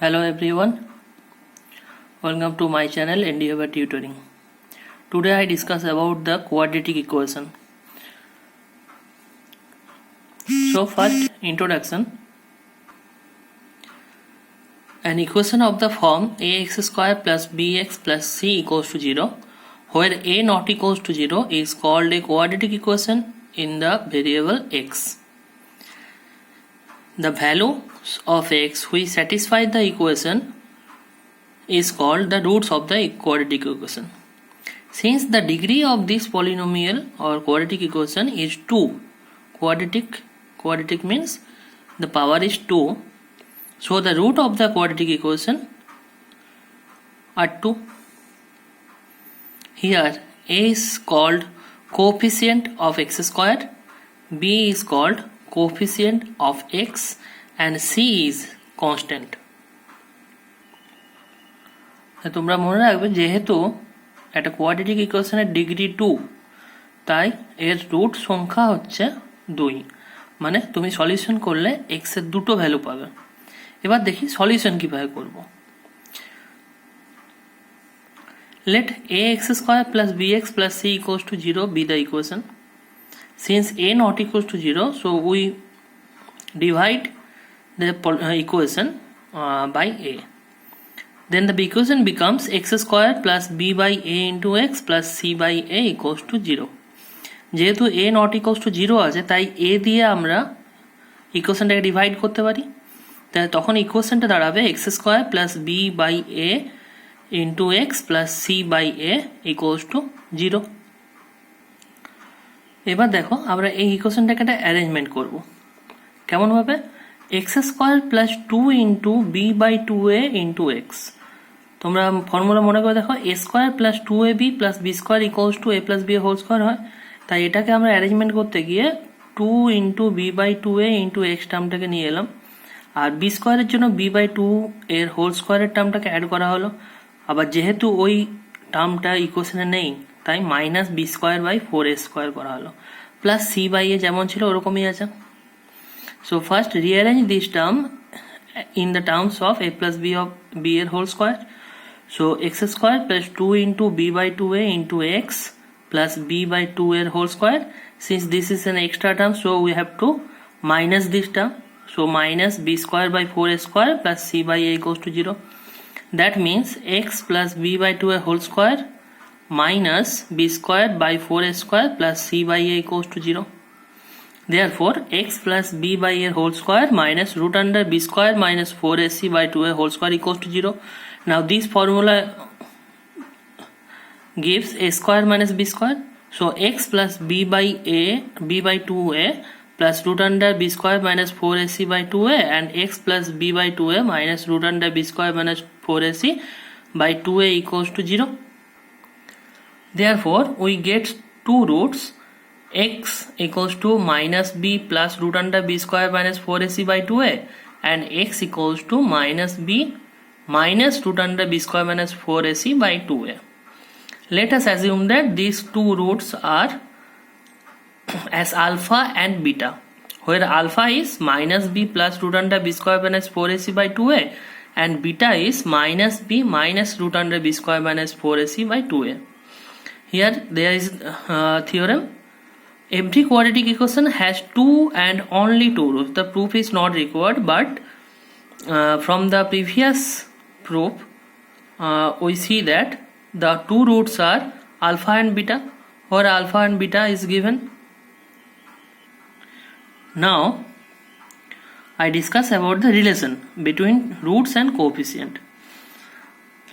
Hello everyone, welcome to my channel Endeavor Tutoring. Today I discuss about the quadratic equation. So first introduction. An equation of the form ax square plus bx plus c equals to 0 where a not equals to 0 is called a quadratic equation in the variable x. The values of x which satisfy the equation is called the roots of the quadratic equation. Since the degree of this polynomial or quadratic equation is 2, quadratic means the power is 2, so the root of the quadratic equation are 2. Here a is called coefficient of x square, b is called coefficient of x and c is constant. তোমরা মনে রাখবে যেহেতু একটা quadratic ইকুয়েশনের degree 2 তাই এর root সংখ্যা হচ্ছে 2, মানে তুমি সলিউশন করলে x এর দুটো ভ্যালু পাবে। এবার দেখি সলিউশন কিভাবে করব। Let ax square plus bx plus c equals to 0 be the equation. Since a not equals to 0, so we divide the equation by a. Then the equation becomes x square plus b by a into x plus c by a equals to 0. যেহেতু a not equals to 0 আছে তাই a দিয়ে আমরা ইকুয়েশনটাকে divide করতে পারি, তাই তখন ইকুয়েশনটা দাঁড়াবে x square plus b by a into x plus c by a equals to 0. এবার দেখো আমরা এই ইকুয়েশনটাকে একটা অ্যারেঞ্জমেন্ট করব। কেমন ভাবে? x square plus 2 into B by 2a into x. তোমরা ফর্মুলা মনে করে দেখো a square plus 2ab plus b square equals to a plus b whole square হয়, তাই এটাকে আমরা অ্যারেঞ্জমেন্ট করতে গিয়ে 2 into B by 2a into x টার্মটাকে নিয়ে এলাম, আর বি স্কয়ারের জন্য b বাই 2 এর হোল স্কয়ারের টার্মটাকে অ্যাড করা হলো। আবার যেহেতু ওই টার্মটা ইকুয়েশনে নেই তাই minus b square by 4a square করা হলো, প্লাস c বাই a যেমন ছিল ওরকমই আছে। So first rearrange this term in the terms of a plus b of b এর whole square. So x square plus 2 into b by 2a into x plus b by 2 এর whole square. Since this is an extra term, so we have to minus this term. So minus b square by 4a square plus c by a equals to 0. That means x plus b by 2a whole square minus b square by 4a square plus c by a equals to 0. Therefore, x plus b by a whole square minus root under b square minus 4ac by 2a whole square equals to 0. Now this formula gives a square minus b square. So x plus b by 2a plus root under b square minus 4ac by 2a and x plus b by 2a minus root under b square minus 4ac by 2a equals to 0. Therefore, we get two roots, x equals to minus b plus root under b square minus 4ac by 2a and x equals to minus b minus root under b square minus 4ac by 2a. Let us assume that these two roots are as alpha and beta, where alpha is minus b plus root under b square minus 4ac by 2a and beta is minus b minus root under b square minus 4ac by 2a. Here there is theorem. Every quadratic equation has two and only two roots. The proof is not required, but from the previous proof we see that the two roots are alpha and beta, where alpha and beta is given. Now I discuss about the relation between roots and coefficient.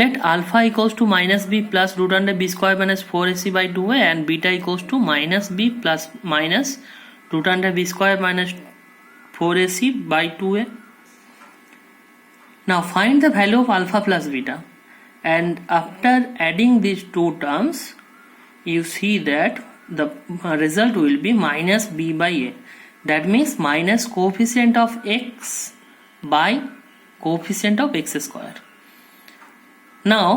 Let alpha equals to minus b plus root under b square minus 4ac by 2a and beta equals to minus b plus minus root under b square minus 4ac by 2a. Now find the value of alpha plus beta, and after adding these two terms you see that the result will be minus b by a. That means minus coefficient of x by coefficient of x square. Now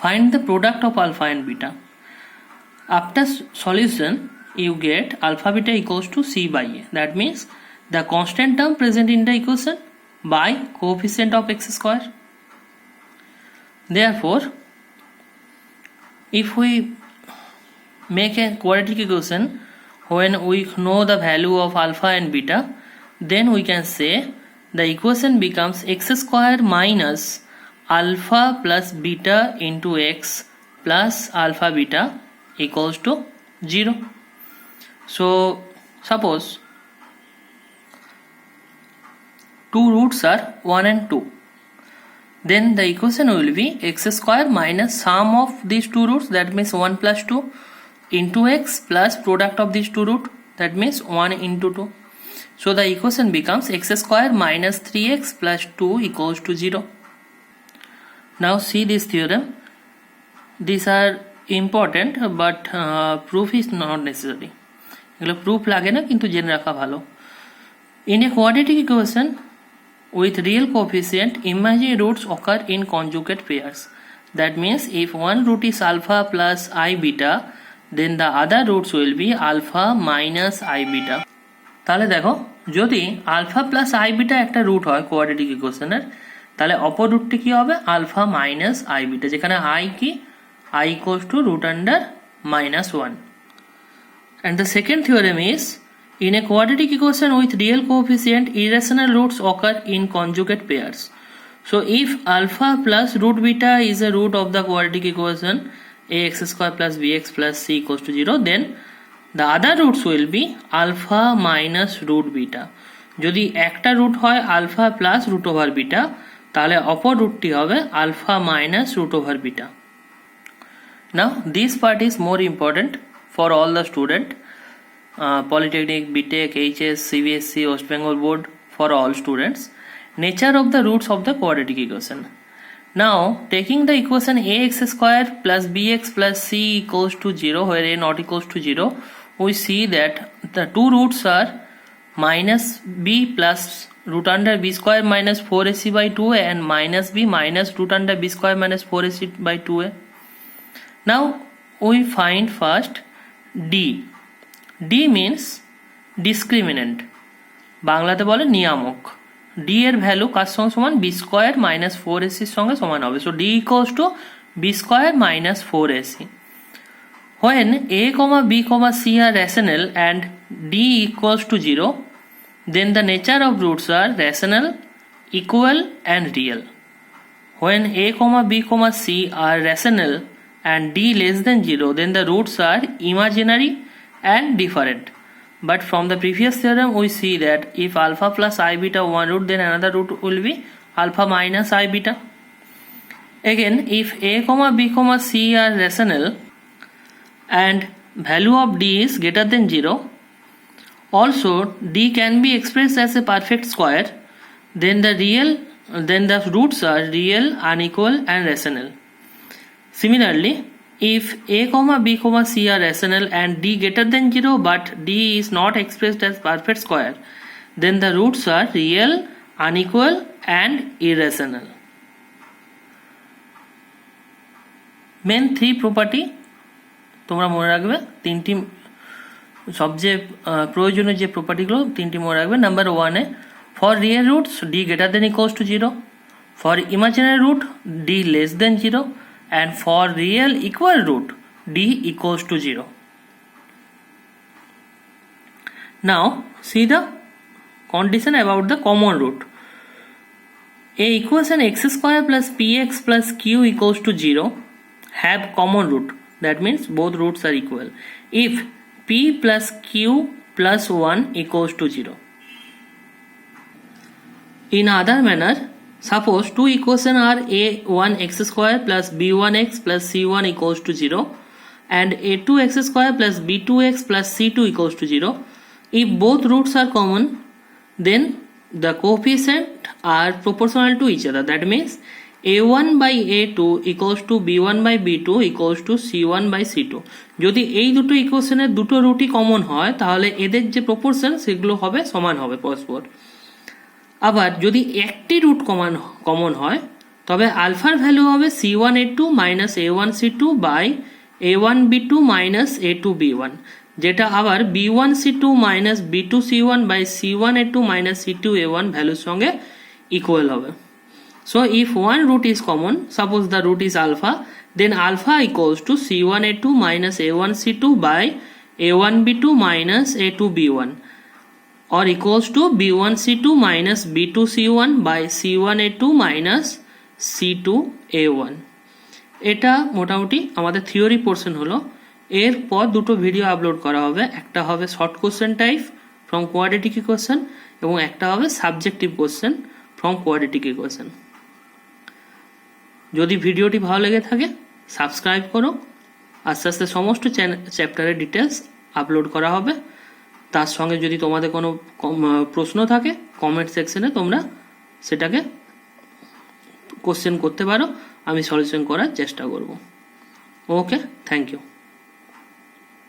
find the product of alpha and beta. After solution you get alpha beta equals to c by a. That means the constant term present in the equation by coefficient of x square. Therefore, if we make a quadratic equation when we know the value of alpha and beta, then we can say the equation becomes x square minus alpha plus beta into x plus alpha beta equals to 0. So suppose two roots are 1 and 2, then the equation will be x square minus sum of these two roots, that means 1 plus 2, into x plus product of these two roots, that means 1 into 2. So the equation becomes x square minus 3x plus 2 equals to 0. Now see this theorem. These are important but proof is not necessary. এগুলো proof লাগে না, কিন্তু জেনে রাখা ভালো. In a quadratic equation with real coefficient, imaginary roots occur in conjugate pairs. That means if one root is alpha plus I beta, then the other roots will be alpha minus I beta. তাহলে দেখো, যদি alpha plus i beta একটা root হয় quadratic ইকুয়েশনের, তাহলে অপর রুটটি কি হবে? আলফা মাইনাস আই বিটা, যেখানে আই কি? I equals to root under minus 1. And the second theorem is, in a quadratic equation with real coefficient, irrational roots occur in conjugate pairs. So if alpha plus root beta is a root of the quadratic equation ax square plus bx plus c equals to 0, then the other roots will be alpha minus root beta. যদি একটা root হয় alpha plus root over beta, তাহলে অপর রুটটি হবে alpha minus root over beta. Now this part is more important for all the student, Polytechnic, BTech, HS, CBSE, West Bengal Board, for all students. Nature of the roots of the quadratic equation. Now taking the equation ax square plus bx plus c equals to 0, where a not equals to 0, we see that the two roots are minus b plus root under b square minus 4ac by 2a and minus b minus root under b square minus 4ac by 2a. Now we find first d. d means discriminant, বাংলাতে বলে নিয়ামক. d এর value কার সঙ্গে সমান? b square minus 4ac এর সঙ্গে সমান হবে. So d equals to b square minus 4ac. When a, b, c are rational and d equals to 0, then the nature of roots are rational, equal and real. When a, b, c are rational and d less than 0, then the roots are imaginary and different. But from the previous theorem we see that if alpha plus I beta one root, then another root will be alpha minus I beta. Again, if a, b, c are rational and value of d is greater than 0, also d can be expressed as a perfect square, then the roots are real, unequal and rational. Similarly, if a, b, c are rational and d greater than 0 but d is not expressed as perfect square, then the roots are real, unequal and irrational. Main three property তোমরা মনে রাখবে, তিনটি সবচেয়ে প্রয়োজনীয় যে প্রপার্টিগুলো তিনটি মনে রাখবে. Number 1 A, for real roots d greater than equals to 0, for imaginary root d less than 0, and for real equal root d equals to 0. Now see the condition about the common root. A equation x square plus px plus q equals to 0 have common root. That means both roots are equal if p plus q plus 1 equals to 0. In other manner, suppose two equations are a1x square plus b1x plus c1 equals to 0 and a2x square plus b2x plus c2 equals to 0. If both roots are common, then the coefficients are proportional to each other. That means a1 by a2 equals to b1 by b2 equals to c1 by c2. যদি এই দুটো ইকুয়েশনের দুটো রুটই common হয়, তাহলে এদের যে proportion সেগুলো হবে সমান হবে পরস্পর. আবার যদি একটি রুট কমন হয়, তবে আলফার ভ্যালু হবে c1a2 minus a1c2 by a1b2 minus a2b1, যেটা আবার b1c2 minus b2c1 by c1a2 minus c2a1 ভ্যালুর সঙ্গে ইকুয়াল হবে. So if one root is common, suppose the root is alpha, then alpha equals to c1a2 minus a1c2 by a1b2 minus a2b1, or equals to b1c2 minus b2c1 by c1a2 minus c2a1. এটা মোটামুটি আমাদের theory portion হলো। এরপর দুটো video upload করা হবে, একটা হবে short question type from quadratic equation এবং একটা হবে subjective question from quadratic equation. যদি ভিডিওটি ভালো লেগে থাকে সাবস্ক্রাইব করো। আস্তে আস্তে সমস্ত চ্যাপ্টারের ডিটেলস আপলোড করা হবে। তার সঙ্গে যদি তোমাদের কোনো প্রশ্ন থাকে কমেন্ট সেকশনে তোমরা সেটাকে কোশ্চেন করতে পারো, আমি সলিউশন করার চেষ্টা করব। ওকে, থ্যাংক ইউ।